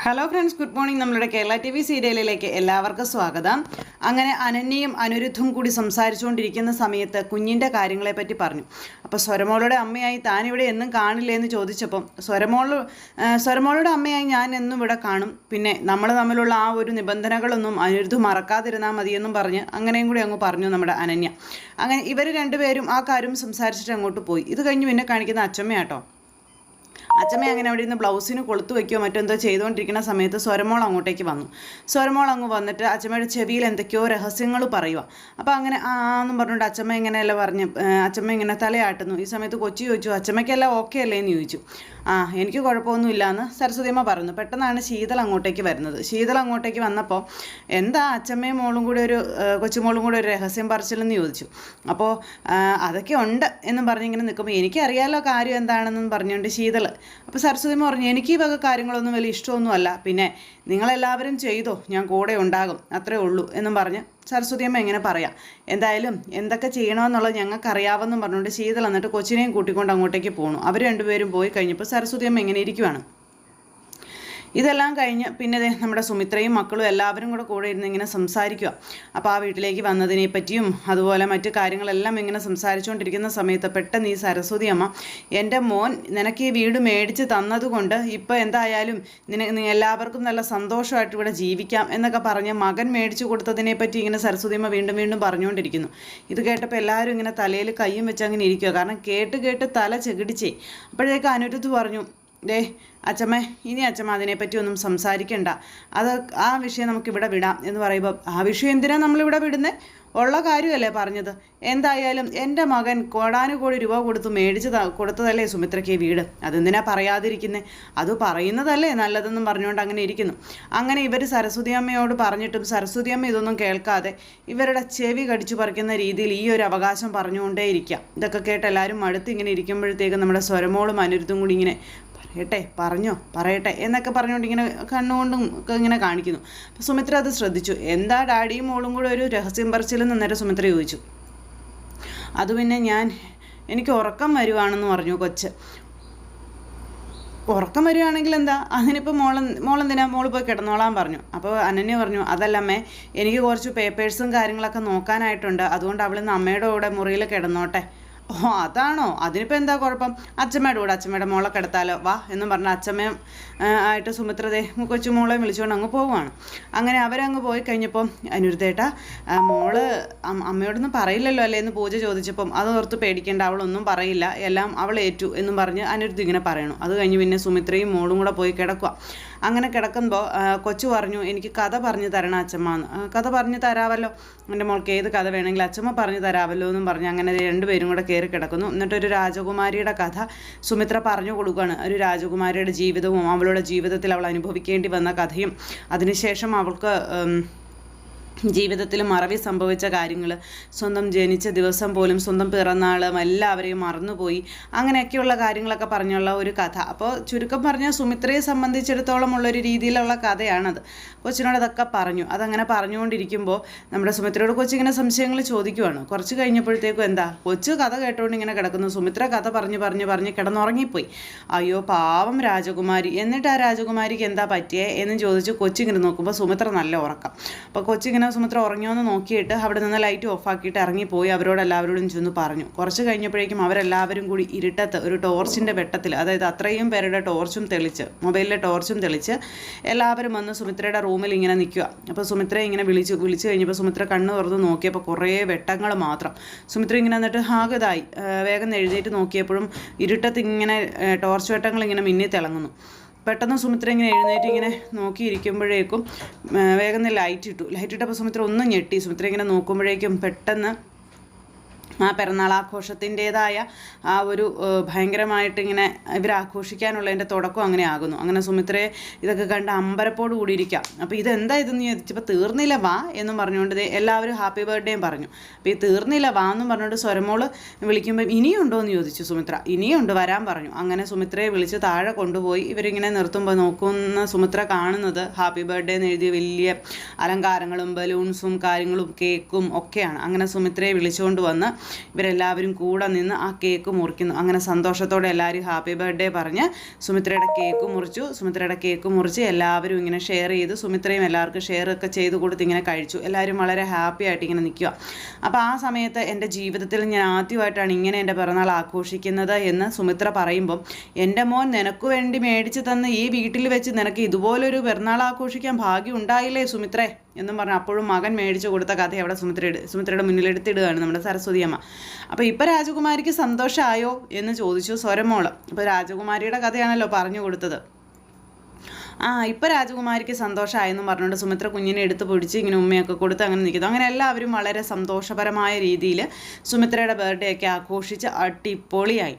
Hello friends, good morning. നമ്മളുടെ Kerala T V സീരിയലിലേക്ക് എല്ലാവർക്കും സ്വാഗതം. അങ്ങനെ അനന്യയും അനിരുദ്ധും കൂടി സംസാരിച്ചുകൊണ്ടിരിക്കുന്ന സമയത്ത് കുഞ്ഞിൻ്റെ കാര്യങ്ങളെപ്പറ്റി പറഞ്ഞു. അപ്പോൾ സ്വരമോളുടെ അമ്മയായി താനിവിടെ എന്നും കാണില്ലേ എന്ന് ചോദിച്ചപ്പം സ്വരമോളുടെ അമ്മയായി ഞാൻ എന്നും ഇവിടെ കാണും, പിന്നെ നമ്മൾ തമ്മിലുള്ള ആ ഒരു നിബന്ധനകളൊന്നും അനിരുദ്ധ് മറക്കാതിരുന്നാൽ മതിയെന്നും പറഞ്ഞ് അങ്ങനെയും കൂടി അങ്ങ് പറഞ്ഞു നമ്മുടെ അനന്യ. അങ്ങനെ ഇവർ രണ്ടുപേരും ആ കാര്യം സംസാരിച്ചിട്ട് അങ്ങോട്ട് പോയി. ഇത് കഴിഞ്ഞ് പിന്നെ കാണിക്കുന്ന അച്ചമ്മയാട്ടോ. അച്ചമ്മ അങ്ങനെ അവിടെ നിന്ന് ബ്ലൗസിന് കൊളുത്തു വയ്ക്കുകയോ മറ്റെന്തോ ചെയ്തുകൊണ്ടിരിക്കുന്ന സമയത്ത് സ്വരമോൾ അങ്ങോട്ടേക്ക് വന്നു. സ്വരമോൾ അങ്ങ് വന്നിട്ട് അച്ചമ്മയുടെ ചെവിയിൽ എന്തൊക്കെയോ രഹസ്യങ്ങൾ പറയുക. അപ്പോൾ അങ്ങനെ എന്നും പറഞ്ഞുകൊണ്ട് അച്ചമ്മ ഇങ്ങനെയല്ല പറഞ്ഞ് അച്ചമ്മ ഇങ്ങനെ തലയാട്ടുന്നു. ഈ സമയത്ത് കൊച്ചു ചോദിച്ചു, അച്ചമ്മയ്ക്കെല്ലാം ഓക്കെ അല്ലേ എന്ന് ചോദിച്ചു. എനിക്ക് കുഴപ്പമൊന്നുമില്ല എന്ന് സരസ്വതിയമ്മ പറഞ്ഞു. പെട്ടെന്നാണ് ശീതൾ അങ്ങോട്ടേക്ക് വരുന്നത്. ശീതൾ അങ്ങോട്ടേക്ക് വന്നപ്പോൾ എന്താ അച്ചമ്മയും മോളും കൂടി കൊച്ചുമോളും കൂടി ഒരു രഹസ്യം പറിച്ചില്ലെന്ന് ചോദിച്ചു. അപ്പോൾ അതൊക്കെ ഉണ്ട് എന്നും പറഞ്ഞിങ്ങനെ നിൽക്കുമ്പോൾ എനിക്കറിയാലോ കാര്യം എന്താണെന്നും പറഞ്ഞുകൊണ്ട് ശീതൾ. അപ്പോൾ സരസ്വതിയമ്മ പറഞ്ഞു, എനിക്ക് ഈ വക കാര്യങ്ങളൊന്നും വലിയ ഇഷ്ടമൊന്നുമല്ല, പിന്നെ നിങ്ങളെല്ലാവരും ചെയ്തോ, ഞാൻ കൂടെ ഉണ്ടാകും, അത്രേ ഉള്ളൂ എന്നും പറഞ്ഞ് സരസ്വതിയമ്മ എങ്ങനെ പറയാം. എന്തായാലും എന്തൊക്കെ ചെയ്യണമെന്നുള്ളത് ഞങ്ങൾക്കറിയാമെന്നും പറഞ്ഞുകൊണ്ട് ശീതൾ എന്നിട്ട് കൊച്ചിനെയും കൂട്ടിക്കൊണ്ട് അങ്ങോട്ടേക്ക് പോകണു. അവർ രണ്ടുപേരും പോയി കഴിഞ്ഞപ്പോൾ സരസ്വതിയമ്മ ഇങ്ങനെ ഇരിക്കുവാണ്. ഇതെല്ലാം കഴിഞ്ഞ് പിന്നെ നമ്മുടെ സുമിത്രയും മക്കളും എല്ലാവരും കൂടെ ഇരുന്ന് ഇങ്ങനെ സംസാരിക്കുക. അപ്പോൾ ആ വീട്ടിലേക്ക് വന്നതിനെ പറ്റിയും അതുപോലെ മറ്റു കാര്യങ്ങളെല്ലാം ഇങ്ങനെ സംസാരിച്ചുകൊണ്ടിരിക്കുന്ന സമയത്ത് പെട്ടെന്ന് ഈ സരസ്വതി അമ്മ, എൻ്റെ മോൻ നിനക്ക് ഈ വീട് മേടിച്ച് തന്നതുകൊണ്ട് ഇപ്പോൾ എന്തായാലും എല്ലാവർക്കും നല്ല സന്തോഷമായിട്ട് ഇവിടെ ജീവിക്കാം എന്നൊക്കെ പറഞ്ഞ് മകൻ മേടിച്ചു കൊടുത്തതിനെ പറ്റി ഇങ്ങനെ സരസ്വതി അമ്മ വീണ്ടും വീണ്ടും പറഞ്ഞുകൊണ്ടിരിക്കുന്നു. ഇത് കേട്ടപ്പോൾ എല്ലാവരും ഇങ്ങനെ തലയിൽ കയ്യും വെച്ച് അങ്ങനെ ഇരിക്കുക. കാരണം കേട്ട് തല ചെകിടിച്ചേ. അപ്പോഴേക്ക് അനിരുദ്ധ് പറഞ്ഞു, അച്ചമ്മ, ഇനി അച്ചമ്മ അതിനെപ്പറ്റി ഒന്നും സംസാരിക്കണ്ട, ആ വിഷയം നമുക്കിവിടെ വിടാം എന്ന് പറയുമ്പോൾ ആ വിഷയം എന്തിനാണ് നമ്മളിവിടെ വിടുന്നത്? ഉള്ള കാര്യമല്ലേ പറഞ്ഞത്. എന്തായാലും എൻ്റെ മകൻ കോടാനുകോടി രൂപ കൊടുത്ത് കൊടുത്തതല്ലേ സുമിത്രയ്ക്ക് വീട്, അതെന്തിനാ പറയാതിരിക്കുന്നത്? അത് പറയുന്നതല്ലേ നല്ലതെന്നും പറഞ്ഞുകൊണ്ട് അങ്ങനെ ഇരിക്കുന്നു. അങ്ങനെ ഇവർ സരസ്വതി അമ്മയോട് പറഞ്ഞിട്ടും സരസ്വതി അമ്മ ഇതൊന്നും കേൾക്കാതെ ഇവരുടെ ചെവി കടിച്ചു പറിക്കുന്ന രീതിയിൽ ഈ ഒരു അവകാശം പറഞ്ഞുകൊണ്ടേ ഇരിക്കാം. ഇതൊക്കെ കേട്ട് എല്ലാവരും അടുത്ത് ഇങ്ങനെ ഇരിക്കുമ്പോഴത്തേക്കും നമ്മുടെ സ്വരമോളും അനിരുദ്ധും കൂടി ഇങ്ങനെ പറയട്ടെ എന്നൊക്കെ പറഞ്ഞുകൊണ്ട് ഇങ്ങനെ കണ്ണുകൊണ്ടും ഒക്കെ ഇങ്ങനെ കാണിക്കുന്നു. അപ്പോൾ സുമിത്ര അത് ശ്രദ്ധിച്ചു. എന്താ ഡാഡിയും മോളും കൂടെ ഒരു രഹസ്യം പറിച്ചില്ലെന്ന് അന്നേരം സുമിത്ര ചോദിച്ചു. അത് പിന്നെ എനിക്ക് ഉറക്കം വരുവാണെന്ന് പറഞ്ഞു കൊച്ച്. ഉറക്കം വരികയാണെങ്കിൽ എന്താ, അതിനിപ്പോൾ മോളെന്തിനാ, മോള് പോയി കിടന്നോളാൻ പറഞ്ഞു. അപ്പോൾ അനന്യ പറഞ്ഞു, അതല്ലമ്മേ, എനിക്ക് കുറച്ച് പേപ്പേഴ്സും കാര്യങ്ങളൊക്കെ നോക്കാനായിട്ടുണ്ട്, അതുകൊണ്ട് അവളിന്ന് അമ്മയുടെ കൂടെ മുറിയിൽ കിടന്നോട്ടെ. അതാണോ, അതിനിപ്പോൾ എന്താ കുഴപ്പം, അച്ഛമ്മയുടെ മോളെ കിടത്താലോ, വാ എന്നും പറഞ്ഞ അച്ഛമ്മയും ആയിട്ട് സുമിത്രതേ കൊച്ചുമോളെ വിളിച്ചുകൊണ്ട് അങ്ങ് പോവുകയാണ്. അങ്ങനെ അവരങ്ങ് പോയി കഴിഞ്ഞപ്പം അനിരുദ്ധേട്ടാ, മോള് അമ്മയോടൊന്നും പറയില്ലല്ലോ അല്ലേ എന്ന് പൂജ ചോദിച്ചപ്പം അത് ഓർത്ത് പേടിക്കേണ്ട, അവളൊന്നും പറയില്ല, എല്ലാം അവൾ ഏറ്റു എന്നും പറഞ്ഞ് അനിരുദ്ധ് ഇങ്ങനെ പറയണു. അത് കഴിഞ്ഞ് പിന്നെ സുമിത്രയും മോളും കൂടെ പോയി കിടക്കുക. അങ്ങനെ കിടക്കുമ്പോൾ കൊച്ചു പറഞ്ഞു, എനിക്ക് കഥ പറഞ്ഞു തരണം അച്ഛമ്മ എന്ന്. കഥ പറഞ്ഞു തരാമല്ലോ, എൻ്റെ മോൾക്ക് ഏത് കഥ വേണമെങ്കിലും അച്ഛമ്മ പറഞ്ഞു തരാമല്ലോ എന്നും പറഞ്ഞ് അങ്ങനെ രണ്ടുപേരും കൂടെ കയറി കിടക്കുന്നു. എന്നിട്ടൊരു രാജകുമാരിയുടെ കഥ സുമിത്ര പറഞ്ഞു കൊടുക്കുകയാണ്. ഒരു രാജകുമാരിയുടെ ജീവിതവും അവളുടെ ജീവിതത്തിൽ അവൾ അനുഭവിക്കേണ്ടി വന്ന കഥയും അതിനുശേഷം അവൾക്ക് ജീവിതത്തിൽ മറവി സംഭവിച്ച കാര്യങ്ങൾ, സ്വന്തം ജനിച്ച ദിവസം പോലും സ്വന്തം പിറന്നാളും എല്ലാവരെയും മറന്നുപോയി, അങ്ങനെയൊക്കെയുള്ള കാര്യങ്ങളൊക്കെ പറഞ്ഞുള്ള ഒരു കഥ. അപ്പോൾ ചുരുക്കം പറഞ്ഞാൽ സുമിത്രയെ സംബന്ധിച്ചിടത്തോളം ഉള്ളൊരു രീതിയിലുള്ള കഥയാണത്. കൊച്ചിനോട് അതൊക്കെ പറഞ്ഞു. അതങ്ങനെ പറഞ്ഞുകൊണ്ടിരിക്കുമ്പോൾ നമ്മുടെ സുമിത്രയോട് കൊച്ചിങ്ങനെ സംശയങ്ങൾ ചോദിക്കുവാണ്. കുറച്ച് കഴിഞ്ഞപ്പോഴത്തേക്കും എന്താ, കൊച്ചു കഥ കേട്ടുകൊണ്ട് ഇങ്ങനെ കിടക്കുന്നു. സുമിത്ര കഥ പറഞ്ഞ് കിടന്നുറങ്ങിപ്പോയി. അയ്യോ പാവം രാജകുമാരി. എന്നിട്ട് ആ രാജകുമാരിക്ക് എന്താ പറ്റിയേ എന്ന് ചോദിച്ച് കൊച്ചിങ്ങനെ നോക്കുമ്പോൾ സുമിത്ര നല്ല ഉറക്കം. അപ്പോൾ കൊച്ചിങ്ങനെ സുമിത്ര ഉറങ്ങിയോന്ന് നോക്കിയിട്ട് അവിടെ നിന്ന് ലൈറ്റ് ഓഫാക്കിയിട്ട് ഇറങ്ങിപ്പോയി അവരോടെല്ലാവരോടും ചെന്ന് പറഞ്ഞു. കുറച്ച് കഴിഞ്ഞപ്പോഴേക്കും അവരെല്ലാവരും കൂടി ഇരുട്ടത്ത് ഒരു ടോർച്ചിൻ്റെ വെട്ടത്തിൽ, അതായത് അത്രയും പേരുടെ ടോർച്ചും തെളിച്ച്, മൊബൈലിലെ ടോർച്ചും തെളിച്ച് എല്ലാവരും വന്ന് സുമിത്രയുടെ റൂമിൽ ഇങ്ങനെ നിൽക്കുക. അപ്പോൾ സുമിത്രയെ ഇങ്ങനെ വിളിച്ചു കഴിഞ്ഞപ്പോൾ സുമിത്ര കണ്ണ് തുറന്ന് നോക്കിയപ്പോൾ കുറേ വെട്ടങ്ങൾ മാത്രം. സുമിത്ര ഇങ്ങനെ എന്നിട്ട് ആകതായി വേഗം എഴുന്നേറ്റ് നോക്കിയപ്പോഴും ഇരുട്ടത്ത് ഇങ്ങനെ ടോർച്ച് വെട്ടങ്ങൾ ഇങ്ങനെ മിന്നി തിളങ്ങുന്നു. പെട്ടെന്ന് സുമിത്ര ഇങ്ങനെ എഴുന്നേറ്റ് ഇങ്ങനെ നോക്കിയിരിക്കുമ്പോഴേക്കും വേഗം ലൈറ്റ് ഇട്ടപ്പോൾ സുമിത്ര ഒന്നും ഞെട്ടി. സുമിത്ര ഇങ്ങനെ നോക്കുമ്പോഴേക്കും പെട്ടെന്ന് ആ പെരുന്നാളാഘോഷത്തിൻ്റേതായ ആ ഒരു ഭയങ്കരമായിട്ട് ഇങ്ങനെ ഇവർ ആഘോഷിക്കാനുള്ളതിൻ്റെ തുടക്കം അങ്ങനെ ആകുന്നു. അങ്ങനെ സുമിത്രയെ ഇതൊക്കെ കണ്ട് അമ്പരപ്പോട് കൂടിയിരിക്കാം. അപ്പോൾ ഇതെന്താ ഇതെന്ന് ചോദിച്ചപ്പോൾ തീർന്നില്ല വാ എന്നും പറഞ്ഞുകൊണ്ട് എല്ലാവരും ഹാപ്പി ബർത്ത്ഡേയും പറഞ്ഞു. അപ്പോൾ ഈ തീർന്നില്ല വാ എന്നും പറഞ്ഞുകൊണ്ട് സ്വരമോള് വിളിക്കുമ്പോൾ ഇനിയുണ്ടോ എന്ന് ചോദിച്ചു സുമിത്ര. ഇനിയുണ്ട്, വരാൻ പറഞ്ഞു. അങ്ങനെ സുമിത്രയെ വിളിച്ച് താഴെ കൊണ്ടുപോയി ഇവരിങ്ങനെ നിർത്തുമ്പോൾ നോക്കുന്ന സുമിത്ര കാണുന്നത് ഹാപ്പി ബർത്ത്ഡേ എന്ന് എഴുതിയ വലിയ അലങ്കാരങ്ങളും ബലൂൺസും കാര്യങ്ങളും കേക്കും ഒക്കെയാണ്. അങ്ങനെ സുമിത്രയെ വിളിച്ചുകൊണ്ട് വന്ന് ഇവരെല്ലാവരും കൂടെ നിന്ന് ആ കേക്ക് മുറിക്കുന്നു. അങ്ങനെ സന്തോഷത്തോടെ എല്ലാവരും ഹാപ്പി ബർത്ത്ഡേ പറഞ്ഞ് സുമിത്രയുടെ കേക്ക് മുറിച്ച് എല്ലാവരും ഇങ്ങനെ ഷെയർ ചെയ്തു. സുമിത്രയും എല്ലാവർക്കും ഷെയർ ഒക്കെ ചെയ്ത് കൊടുത്ത് ഇങ്ങനെ കഴിച്ചു. എല്ലാവരും വളരെ ഹാപ്പി ആയിട്ട് ഇങ്ങനെ നിൽക്കുക. അപ്പോൾ ആ സമയത്ത് എൻ്റെ ജീവിതത്തിൽ ഞാൻ ആദ്യമായിട്ടാണ് ഇങ്ങനെ എൻ്റെ പിറന്നാൾ ആഘോഷിക്കുന്നത് എന്ന് സുമിത്ര പറയുമ്പം, എൻ്റെ മോൻ നിനക്ക് വേണ്ടി മേടിച്ച് തന്ന് ഈ വീട്ടിൽ വെച്ച് നിനക്ക് ഇതുപോലൊരു പിറന്നാൾ ആഘോഷിക്കാൻ ഭാഗ്യം ഉണ്ടായില്ലേ സുമിത്രേ എന്നും പറഞ്ഞു. അപ്പോഴും മകൻ മേടിച്ചു കൊടുത്ത കഥ അവിടെ സുമിത്രയുടെ മുന്നിൽ എടുത്തിടുകയാണ് നമ്മുടെ സരസ്വതി അമ്മ. അപ്പോൾ ഇപ്പം രാജകുമാരിക്ക് സന്തോഷമായോ എന്ന് ചോദിച്ചു സ്വരമോള്. അപ്പോൾ രാജകുമാരിയുടെ കഥയാണല്ലോ പറഞ്ഞു കൊടുത്തത്. ഇപ്പം രാജകുമാരിക്ക് സന്തോഷമായെന്നും പറഞ്ഞുകൊണ്ട് സുമിത്ര കുഞ്ഞിനെ എടുത്ത് പൊടിച്ച് ഇങ്ങനെ ഉമ്മയൊക്കെ കൊടുത്ത് അങ്ങനെ നിൽക്കുന്നു. അങ്ങനെ എല്ലാവരും വളരെ സന്തോഷപരമായ രീതിയിൽ സുമിത്രയുടെ ബർത്ത്ഡേ ഒക്കെ ആഘോഷിച്ച് അടിപൊളിയായി.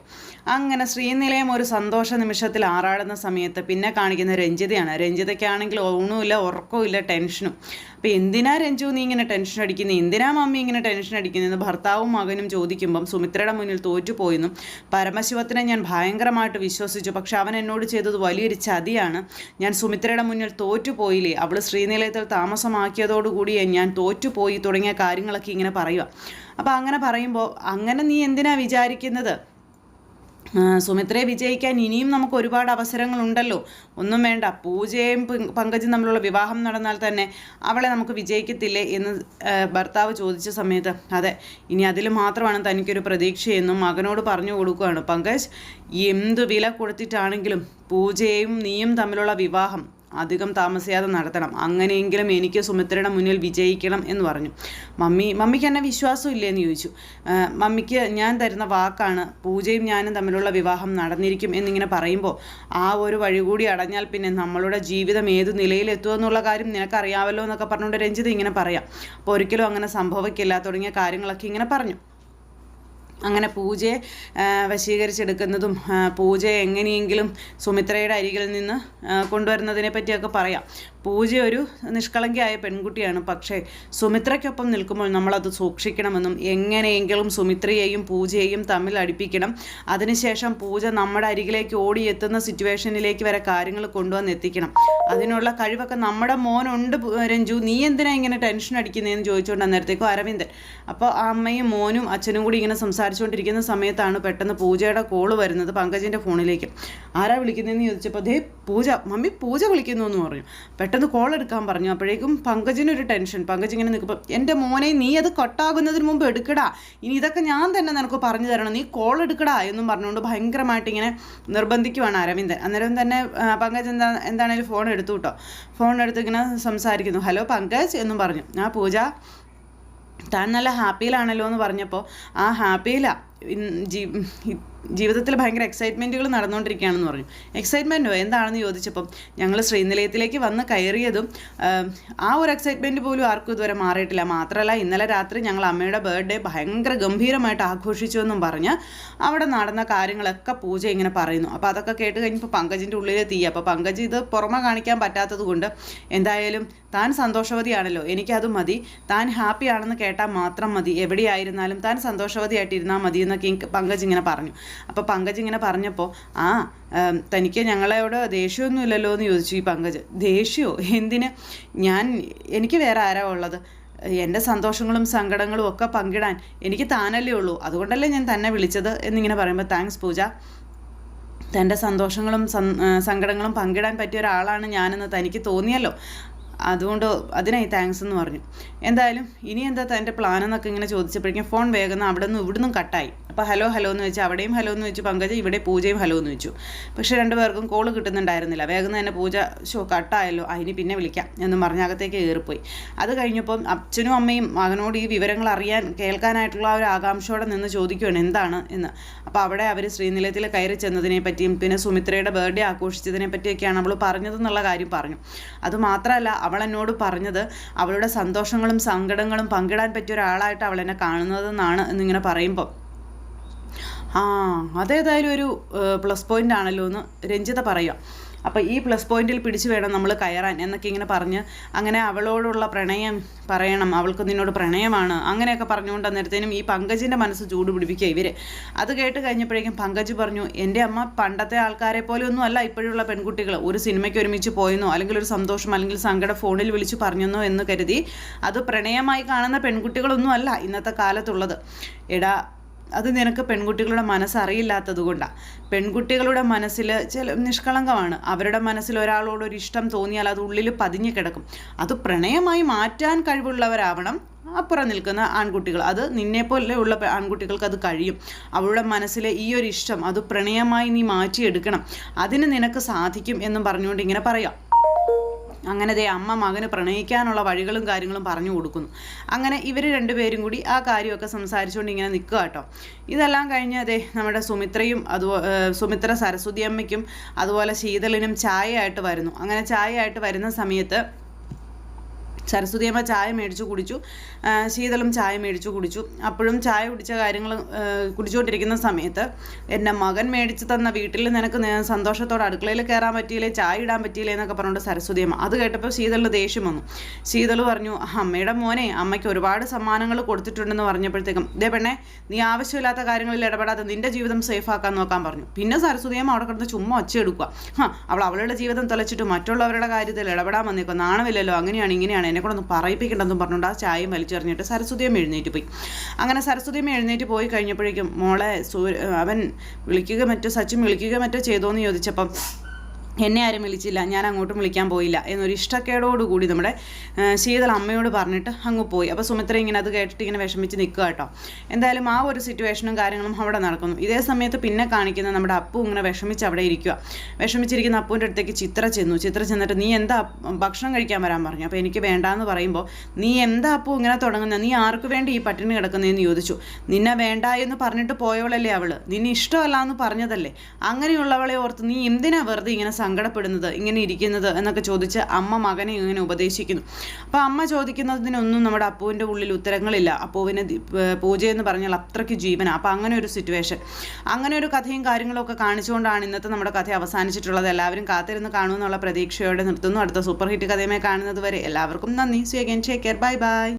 അങ്ങനെ ശ്രീനിലയം ഒരു സന്തോഷ നിമിഷത്തിൽ ആറാടുന്ന സമയത്ത് പിന്നെ കാണിക്കുന്ന രഞ്ജിതയാണ്. രഞ്ജിതയ്ക്കാണെങ്കിൽ ഊണുമില്ല, ഉറക്കവുമില്ല, ടെൻഷനും. അപ്പോൾ എന്തിനാ രഞ്ജു നീ ഇങ്ങനെ ടെൻഷൻ അടിക്കുന്നത്, എന്തിനാ മമ്മി ഇങ്ങനെ ടെൻഷൻ അടിക്കുന്നതെന്ന് ഭർത്താവും മകനും ചോദിക്കുമ്പം സുമിത്രയുടെ മുന്നിൽ തോറ്റുപോയെന്നും പരമശിവത്തിനെ ഞാൻ ഭയങ്കരമായിട്ട് വിശ്വസിച്ചു, പക്ഷെ അവൻ എന്നോട് ചെയ്തത് വലിയൊരു ചതിയാണ്. ഞാൻ സുമിത്രയുടെ മുന്നിൽ തോറ്റുപോയില്ലേ, അവൾ ശ്രീനിലയത്തിൽ താമസമാക്കിയതോടുകൂടി ഞാൻ തോറ്റുപോയി തുടങ്ങിയ കാര്യങ്ങളൊക്കെ ഇങ്ങനെ പറയുക. അപ്പോൾ അങ്ങനെ പറയുമ്പോൾ അങ്ങനെ നീ എന്തിനാ വിചാരിക്കുന്നത്, സുമിത്രയെ വിജയിക്കാൻ ഇനിയും നമുക്ക് ഒരുപാട് അവസരങ്ങളുണ്ടല്ലോ, ഒന്നും വേണ്ട, പൂജയും പങ്കജും തമ്മിലുള്ള വിവാഹം നടന്നാൽ തന്നെ അവളെ നമുക്ക് വിജയിക്കത്തില്ലേ എന്ന് ഭർത്താവ് ചോദിച്ച സമയത്ത് അതെ, ഇനി അതിൽ മാത്രമാണ് തനിക്കൊരു പ്രതീക്ഷയെന്നും മകനോട് പറഞ്ഞു കൊടുക്കുകയാണ്. പങ്കജ്, എന്ത് വില കൊടുത്തിട്ടാണെങ്കിലും പൂജയും നീയും തമ്മിലുള്ള വിവാഹം അധികം താമസിയാതെ നടത്തണം, അങ്ങനെയെങ്കിലും എനിക്ക് സുമിത്രയുടെ മുന്നിൽ വിജയിക്കണം എന്ന് പറഞ്ഞു. മമ്മിക്ക് എന്നെ വിശ്വാസമില്ലേ എന്ന് ചോദിച്ചു. മമ്മിക്ക് ഞാൻ തരുന്ന വാക്കാണ്, പൂജയും ഞാനും തമ്മിലുള്ള വിവാഹം നടന്നിരിക്കും എന്നിങ്ങനെ പറയുമ്പോൾ ആ ഒരു വഴി കൂടി അടഞ്ഞാൽ പിന്നെ നമ്മളുടെ ജീവിതം ഏത് നിലയിലെത്തുമെന്നുള്ള കാര്യം നിനക്കറിയാമല്ലോ എന്നൊക്കെ പറഞ്ഞുകൊണ്ട് രഞ്ജിത ഇങ്ങനെ പറയാം. അപ്പോൾ ഒരിക്കലും അങ്ങനെ സംഭവിക്കില്ല തുടങ്ങിയ കാര്യങ്ങളൊക്കെ ഇങ്ങനെ പറഞ്ഞു. അങ്ങനെ പൂജയെ വശീകരിച്ചെടുക്കുന്നതും പൂജയെ എങ്ങനെയെങ്കിലും സുമിത്രയുടെ അരികിൽ നിന്ന് കൊണ്ടുവരുന്നതിനെ പറ്റിയൊക്കെ പറയാം. പൂജ ഒരു നിഷ്കളങ്കയായ പെൺകുട്ടിയാണ്, പക്ഷേ സുമിത്രയ്ക്കൊപ്പം നിൽക്കുമ്പോൾ നമ്മളത് സൂക്ഷിക്കണമെന്നും എങ്ങനെയെങ്കിലും സുമിത്രയെയും പൂജയെയും തമ്മിൽ അടുപ്പിക്കണം, അതിനുശേഷം പൂജ നമ്മുടെ അരികിലേക്ക് ഓടിയെത്തുന്ന സിറ്റുവേഷനിലേക്ക് വരെ കാര്യങ്ങൾ കൊണ്ടുവന്നെത്തിക്കണം, അതിനുള്ള കഴിവൊക്കെ നമ്മുടെ മോനുണ്ട് രഞ്ജു, നീ എന്തിനാ ഇങ്ങനെ ടെൻഷൻ അടിക്കുന്നതെന്ന് ചോദിച്ചുകൊണ്ട് അന്നേരത്തേക്കും അരവിന്ദൻ. അപ്പോൾ അമ്മയും മോനും അച്ഛനും കൂടി ഇങ്ങനെ സംസാരിച്ചുകൊണ്ടിരിക്കുന്ന സമയത്താണ് പെട്ടെന്ന് പൂജയുടെ കോള് വരുന്നത് പങ്കജിൻ്റെ ഫോണിലേക്ക്. ആരാ വിളിക്കുന്നതെന്ന് ചോദിച്ചപ്പോൾ ദേ പൂജ, മമ്മി പൂജ വിളിക്കുന്നു എന്ന് പറഞ്ഞു. പെട്ടെന്ന് കോൾ എടുക്കാൻ പറഞ്ഞു. അപ്പോഴേക്കും പങ്കജിനൊരു ടെൻഷൻ. പങ്കജ് ഇങ്ങനെ നിൽക്കുമ്പോൾ എൻ്റെ മോനെ നീ അത് കട്ടാകുന്നതിന് മുമ്പ് എടുക്കടാ, ഇനി ഇതൊക്കെ ഞാൻ തന്നെ നിനക്ക് പറഞ്ഞു തരണം, നീ കോൾ എടുക്കടാ എന്നും പറഞ്ഞുകൊണ്ട് ഭയങ്കരമായിട്ട് ഇങ്ങനെ നിർബന്ധിക്കുവാണ് അരവിന്ദൻ. അന്നേരം തന്നെ പങ്കജ് എന്താണേലും ഫോൺ എടുത്തു കേട്ടോ. ഫോൺ എടുത്ത് ഇങ്ങനെ സംസാരിക്കുന്നു. ഹലോ പങ്കജ് എന്നും പറഞ്ഞു. പൂജ താൻ നല്ല ഹാപ്പിയിലാണല്ലോ എന്ന് പറഞ്ഞപ്പോൾ ഹാപ്പിയിലാണ്, ജീവിതത്തിൽ ഭയങ്കര എക്സൈറ്റ്മെൻറ്റുകൾ നടന്നുകൊണ്ടിരിക്കുകയാണെന്ന് പറഞ്ഞു. എക്സൈറ്റ്മെൻറ്റോ എന്താണെന്ന് ചോദിച്ചപ്പം ഞങ്ങൾ ശ്രീനിലയത്തിലേക്ക് വന്ന് കയറിയതും ആ ഒരു എക്സൈറ്റ്മെൻറ്റ് പോലും ആർക്കും ഇതുവരെ മാറിയിട്ടില്ല. മാത്രമല്ല ഇന്നലെ രാത്രി ഞങ്ങൾ അമ്മയുടെ ബർത്ത്ഡേ ഭയങ്കര ഗംഭീരമായിട്ട് ആഘോഷിച്ചു എന്നും പറഞ്ഞ് അവിടെ നടന്ന കാര്യങ്ങളൊക്കെ പൂജ ഇങ്ങനെ പറയുന്നു. അപ്പോൾ അതൊക്കെ കേട്ട് കഴിഞ്ഞപ്പോൾ പങ്കജിൻ്റെ ഉള്ളിലെ തീ. അപ്പോൾ പങ്കജ് ഇത് പുറമെ കാണിക്കാൻ പറ്റാത്തത് കൊണ്ട് എന്തായാലും താൻ സന്തോഷവതിയാണല്ലോ, എനിക്കത് മതി, താൻ ഹാപ്പി ആണെന്ന് കേട്ടാൽ മാത്രം മതി, എവിടെയായിരുന്നാലും താൻ സന്തോഷവതിയായിട്ടിരുന്നാൽ മതി എന്നൊക്കെ പങ്കജ് ഇങ്ങനെ പറഞ്ഞു. അപ്പോൾ പങ്കജ് ഇങ്ങനെ പറഞ്ഞപ്പോൾ തനിക്ക് ഞങ്ങളോട് ദേഷ്യമൊന്നുമില്ലല്ലോ എന്ന് ചോദിച്ചു ഈ പങ്കജ്. ദേഷ്യമോ എന്തിന്, എനിക്ക് വേറെ ആരാ ഉള്ളത്, എൻ്റെ സന്തോഷങ്ങളും സങ്കടങ്ങളും ഒക്കെ പങ്കിടാൻ എനിക്ക് താനല്ലേ ഉള്ളൂ, അതുകൊണ്ടല്ലേ ഞാൻ തന്നെ വിളിച്ചത് എന്നിങ്ങനെ പറയുമ്പോൾ താങ്ക്സ് പൂജ, തൻ്റെ സന്തോഷങ്ങളും സങ്കടങ്ങളും പങ്കിടാൻ പറ്റിയ ഒരാളാണ് ഞാനെന്ന് തനിക്ക് തോന്നിയല്ലോ, അതുകൊണ്ട് അതിനായി താങ്ക്സ് എന്ന് പറഞ്ഞു. എന്തായാലും ഇനി എന്താ തൻ്റെ പ്ലാൻ എന്നൊക്കെ ഇങ്ങനെ ചോദിച്ചപ്പോഴേക്കും ഫോൺ വേഗം അവിടെ നിന്ന് ഇവിടുന്നും കട്ടായി. അപ്പോൾ ഹലോ എന്ന് വെച്ചാൽ അവിടെയും ഹലോ എന്ന് വെച്ചു പങ്കജ്, ഇവിടെ പൂജയും ഹലോ എന്ന് വെച്ചു. പക്ഷേ രണ്ടുപേർക്കും കോള് കിട്ടുന്നുണ്ടായിരുന്നില്ല. വേഗം തന്നെ പൂജ കട്ടായല്ലോ, അതിന് പിന്നെ വിളിക്കാം എന്നും പറഞ്ഞ് അകത്തേക്ക് കയറിപ്പോയി. അത് കഴിഞ്ഞപ്പം അച്ഛനും അമ്മയും മകനോട് ഈ വിവരങ്ങൾ കേൾക്കാനായിട്ടുള്ള ഒരു ആകാംക്ഷയോടെ നിന്ന് ചോദിക്കുകയാണ് എന്താണ് എന്ന്. അപ്പോൾ അവിടെ അവർ ശ്രീനിലയത്തിൽ കയറി ചെന്നതിനെ പറ്റിയും പിന്നെ സുമിത്രയുടെ ബർത്ത്ഡേ ആഘോഷിച്ചതിനെ പറ്റിയൊക്കെയാണ് അവൾ പറഞ്ഞതെന്നുള്ള കാര്യം പറഞ്ഞു. അതുമാത്രമല്ല അവൾ എന്നോട് പറഞ്ഞത് അവളുടെ സന്തോഷങ്ങളും സങ്കടങ്ങളും പങ്കിടാൻ പറ്റിയ ഒരാളായിട്ട് അവൾ എന്നെ കാണുന്നതെന്നാണ് എന്നിങ്ങനെ പറയുമ്പോൾ അതേതായാലും ഒരു പ്ലസ് പോയിൻ്റ് ആണല്ലോ എന്ന് രഞ്ജിത പറയുക. അപ്പോൾ ഈ പ്ലസ് പോയിന്റിൽ പിടിച്ചു വേണം നമ്മൾ കയറാൻ എന്നൊക്കെ ഇങ്ങനെ പറഞ്ഞ് അങ്ങനെ അവളോടുള്ള പ്രണയം പറയണം, അവൾക്ക് നിന്നോട് പ്രണയമാണ് അങ്ങനെയൊക്കെ പറഞ്ഞുകൊണ്ട് അന്നേരത്തേനും ഈ പങ്കജിൻ്റെ മനസ്സ് ചൂട് പിടിപ്പിക്കുക ഇവർ. അത് കേട്ട് കഴിഞ്ഞപ്പോഴേക്കും പങ്കജ് പറഞ്ഞു, എൻ്റെ അമ്മ പണ്ടത്തെ ആൾക്കാരെ പോലെ ഒന്നും അല്ല ഇപ്പോഴുള്ള പെൺകുട്ടികൾ. ഒരു സിനിമയ്ക്ക് ഒരുമിച്ച് പോയെന്നോ അല്ലെങ്കിൽ ഒരു സന്തോഷം അല്ലെങ്കിൽ സങ്കടം ഫോണിൽ വിളിച്ച് പറഞ്ഞെന്നോ എന്ന് കരുതി അത് പ്രണയമായി കാണുന്ന പെൺകുട്ടികളൊന്നും അല്ല ഇന്നത്തെ കാലത്തുള്ളത്. എടാ, അത് നിനക്ക് പെൺകുട്ടികളുടെ മനസ്സറിയില്ലാത്തത് കൊണ്ടാണ്. പെൺകുട്ടികളുടെ മനസ്സിൽ ചില നിഷ്കളങ്കമാണ്. അവരുടെ മനസ്സിൽ ഒരാളോടൊരു ഇഷ്ടം തോന്നിയാൽ അത് ഉള്ളിൽ പതിഞ്ഞു കിടക്കും. അത് പ്രണയമായി മാറ്റാൻ കഴിവുള്ളവരാവണം അപ്പുറം നിൽക്കുന്ന ആൺകുട്ടികൾ. അത് നിന്നെപ്പോലെ ഉള്ള ആൺകുട്ടികൾക്ക് അത് കഴിയും. അവളുടെ മനസ്സിലെ ഈ ഒരു ഇഷ്ടം അത് പ്രണയമായി നീ മാറ്റിയെടുക്കണം, അതിന് നിനക്ക് സാധിക്കും എന്നും പറഞ്ഞുകൊണ്ട് ഇങ്ങനെ പറയാം. അങ്ങനെ ദേ അമ്മ മകന് പ്രണയിക്കാനുള്ള വഴികളും കാര്യങ്ങളും പറഞ്ഞു കൊടുക്കുന്നു. അങ്ങനെ ഇവർ രണ്ടുപേരും കൂടി ആ കാര്യമൊക്കെ സംസാരിച്ചുകൊണ്ട് ഇങ്ങനെ നിൽക്കുക കേട്ടോ. ഇതെല്ലാം കഴിഞ്ഞ് അതെ നമ്മുടെ സുമിത്രയും സുമിത്ര സരസ്വതി അമ്മയ്ക്കും അതുപോലെ ശീതളിനും ചായയായിട്ട് വരുന്നു. അങ്ങനെ ചായയായിട്ട് വരുന്ന സമയത്ത് സരസ്വതി അമ്മ ചായ മേടിച്ചു കുടിച്ചു, ശീതളും ചായ മേടിച്ചു കുടിച്ചു. അപ്പോഴും ചായ കുടിച്ച കാര്യങ്ങൾ കുടിച്ചുകൊണ്ടിരിക്കുന്ന സമയത്ത് എൻ്റെ മകൻ മേടിച്ച് തന്ന വീട്ടിൽ നിനക്ക് സന്തോഷത്തോടെ അടുക്കളയിൽ കയറാൻ പറ്റിയില്ലേ, ചായ ഇടാൻ പറ്റിയില്ലേ എന്നൊക്കെ പറഞ്ഞുകൊണ്ട് സരസ്വതി അമ്മ. അത് കേട്ടപ്പോൾ ശീതളിന് ദേഷ്യം വന്നു. ശീതൾ പറഞ്ഞു, അമ്മയുടെ മോനെ അമ്മയ്ക്ക് ഒരുപാട് സമ്മാനങ്ങൾ കൊടുത്തിട്ടുണ്ടെന്ന് പറഞ്ഞപ്പോഴത്തേക്കും ദേ പെണ്ണെ, നീ ആവശ്യമില്ലാത്ത കാര്യങ്ങളിൽ ഇടപെടാതെ നിൻ്റെ ജീവിതം സേഫാക്കാൻ നോക്കാൻ പറഞ്ഞു. പിന്നെ സരസ്വതി അമ്മ അവിടെ കിടന്ന് ചുമ്മാ ഒച്ചയെടുക്കുക. അവളുടെ ജീവിതം തുലച്ചിട്ട് മറ്റുള്ളവരുടെ കാര്യത്തിൽ ഇടപെടാൻ വന്നേക്കും, നാണമില്ലല്ലോ, അങ്ങനെയാണ് ഇങ്ങനെയാണ്, എന്നെ കൂടെ ഒന്ന് പറയിപ്പിക്കണ്ടെന്നും പറഞ്ഞുകൊണ്ട് ആ ചായയും വലിച്ചെറിഞ്ഞിട്ട് സരസ്വതിയമ്മ എഴുന്നേറ്റ് പോയി. അങ്ങനെ സരസ്വതിയമ്മ എഴുന്നേറ്റ് പോയി കഴിഞ്ഞപ്പോഴേക്കും മോളെ അവൻ വിളിക്കുക മറ്റോ സച്ചിൻ വിളിക്കുക മറ്റോ ചെയ്തോന്ന് ചോദിച്ചപ്പം എന്നെ ആരും വിളിച്ചില്ല, ഞാൻ അങ്ങോട്ടും വിളിക്കാൻ പോയില്ല എന്നൊരു ഇഷ്ടക്കേടോടുകൂടി നമ്മുടെ ശീതൾ അമ്മയോട് പറഞ്ഞിട്ട് അങ്ങ് പോയി. അപ്പോൾ സുമിത്ര ഇങ്ങനെ അത് കേട്ടിട്ട് ഇങ്ങനെ വിഷമിച്ച് നിൽക്കുക കേട്ടോ. എന്തായാലും ആ ഒരു സിറ്റുവേഷനും കാര്യങ്ങളും അവിടെ നടക്കുന്നു. ഇതേ സമയത്ത് പിന്നെ കാണിക്കുന്ന നമ്മുടെ അപ്പു ഇങ്ങനെ വിഷമിച്ച് അവിടെ ഇരിക്കുക. വിഷമിച്ചിരിക്കുന്ന അപ്പുവിൻ്റെ അടുത്തേക്ക് ചിത്ര ചെന്നിട്ട് നീ എന്താ ഭക്ഷണം കഴിക്കാൻ വരാൻ പറഞ്ഞു. അപ്പോൾ എനിക്ക് വേണ്ടാന്ന് പറയുമ്പോൾ നീ എന്താ അപ്പു ഇങ്ങനെ തുടങ്ങുന്നത്, നീ ആർക്ക് വേണ്ടി ഈ പട്ടിണി കിടക്കുന്നതെന്ന് ചോദിച്ചു. നിന്നെ വേണ്ട എന്ന് പറഞ്ഞിട്ട് പോയവളല്ലേ അവള്, നിന്നെ ഇഷ്ടമല്ല എന്ന് പറഞ്ഞതല്ലേ, അങ്ങനെയുള്ളവളെ ഓർത്ത് നീ എന്തിനാ വെറുതെ ഇങ്ങനെ സങ്കടപ്പെടുന്നത്, ഇങ്ങനെ ഇരിക്കുന്നത് എന്നൊക്കെ ചോദിച്ച് അമ്മ മകനെ ഇങ്ങനെ ഉപദേശിക്കുന്നു. അപ്പോൾ അമ്മ ചോദിക്കുന്നതിനൊന്നും നമ്മുടെ അപ്പുവിൻ്റെ ഉള്ളിൽ ഉത്തരങ്ങളില്ല. അപ്പുവിന് പൂജയെന്ന് പറഞ്ഞാൽ അത്രയ്ക്ക് ജീവനാണ്. അപ്പോൾ അങ്ങനെ ഒരു സിറ്റുവേഷൻ, അങ്ങനെ ഒരു കഥയും കാര്യങ്ങളും ഒക്കെ കാണിച്ചുകൊണ്ടാണ് ഇന്നത്തെ നമ്മുടെ കഥ അവസാനിച്ചിട്ടുള്ളത്. എല്ലാവരും കാത്തിരുന്ന് കാണുമെന്നുള്ള പ്രതീക്ഷയോടെ നിർത്തുന്നു. അടുത്ത സൂപ്പർ ഹിറ്റ് കഥയുമായി കാണുന്നത് വരെ എല്ലാവർക്കും നന്ദി. So again take care, bye bye.